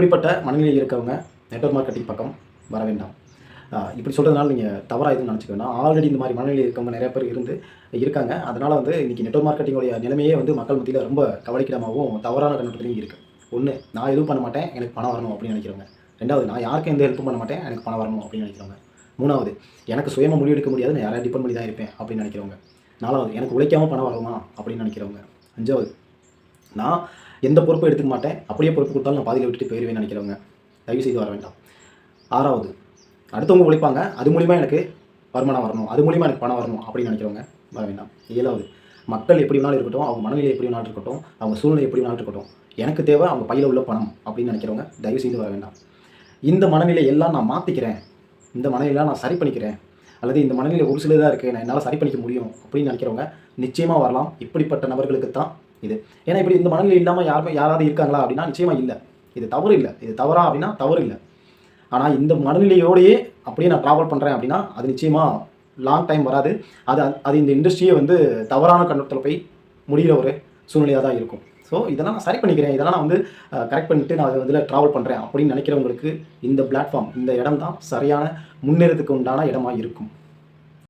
இப்படிப்பட்ட மனநிலையில் இருக்கவங்க நெட்வொர்க் மார்க்கெட்டிங் பக்கம் வர வேண்டாம். இப்படி சொல்கிறதுனால நீங்கள் தவறாக எதுவும் நினச்சிக்க வேண்டாம். ஆல்ரெடி இந்த மாதிரி மனநிலையில் இருக்கவங்க நிறைய பேர் இருக்காங்க. அதனால் வந்து இன்றைக்கி நெட்வொர்க் மார்க்கெட்டிங்கோடைய நிலைமையே வந்து மக்கள் மத்தியில் ரொம்ப கவலைக்கிடமாகவும் தவறான கண்ணோட்டத்திலையும் இருக்குது. ஒன்று, நான் எதுவும் பண்ண மாட்டேன், எனக்கு பணம் வரணும் அப்படின்னு நினைக்கிறவங்க. ரெண்டாவது, நான் யாருக்கும் எந்த ஹெல்ப்பும் பண்ண மாட்டேன், எனக்கு பணம் வரணும் அப்படின்னு நினைக்கிறவங்க. மூணாவது, எனக்கு சுயமாக முடிவு எடுக்க முடியாது, நான் யாரையும் டிபெண்ட் பண்ணி தான் இருப்பேன் அப்படின்னு நினைக்கிறவங்க. நாலாவது, எனக்கு உழைக்காமல் பணம் வருமா அப்படின்னு நினைக்கிறவங்க. அஞ்சாவது, நான் எந்த பொறுப்பும் எடுத்துக்க மாட்டேன், அப்படியே பொறுப்பு கொடுத்தாலும் நான் பாதியில் விட்டுட்டு போயிடுவேன்னு நினைக்கிறவங்க. தயவு செய்து வர வேண்டாம். ஆறாவது, அடுத்தவங்க உழைப்பாங்க, அது மூலிமா எனக்கு வருமானம் வரணும், அது மூலிமா எனக்கு பணம் வரணும் அப்படின்னு நினைக்கிறவங்க வர வேண்டாம். ஏழாவது, மக்கள் எப்படி வேணாலும் இருக்கட்டும், அவங்க மனநிலை எப்படி வேணாலும் இருக்கட்டும், அவங்க சூழ்நிலை எப்படி வேணாலும் இருக்கட்டும், எனக்கு தேவை அவங்க பையில் உள்ள பணம் அப்படின்னு நினைக்கிறவங்க தயவு செய்து வர வேண்டாம். இந்த மனநிலை எல்லாம் நான் மாற்றிக்கிறேன், இந்த மனநிலையெல்லாம் நான் சரி பண்ணிக்கிறேன், அல்லது இந்த மனநிலை ஒரு சிலதாக இருக்குது, நான் என்னால் சரி பண்ணிக்க முடியும் அப்படின்னு நினைக்கிறவங்க நிச்சயமாக வரலாம். இப்படிப்பட்ட நபர்களுக்கு தான் இது. ஏன்னா இப்படி இந்த மனநிலை இல்லாமல் யாராவது இருக்காங்களா அப்படின்னா நிச்சயமாக இல்லை. இது தவறு இல்லை. இது தவறா அப்படின்னா தவறு இல்லை. ஆனால் இந்த மனநிலையோடையே அப்படியே நான் ட்ராவல் பண்ணுறேன் அப்படின்னா அது நிச்சயமாக லாங் டைம் வராது. அது இந்த இண்டஸ்ட்ரியே வந்து தவறான கண்ணோட்டத்தில் போய் முடிகிற ஒரு சூழ்நிலையாக தான் இருக்கும். ஸோ இதெல்லாம் நான் சரி பண்ணிக்கிறேன், இதெல்லாம் நான் வந்து கரெக்ட் பண்ணிவிட்டு நான் இதில் ட்ராவல் பண்ணுறேன் அப்படின்னு நினைக்கிறவங்களுக்கு இந்த பிளாட்ஃபார்ம், இந்த இடம் தான் சரியான முன்னேறதுக்கு உண்டான இடமாக இருக்கும்.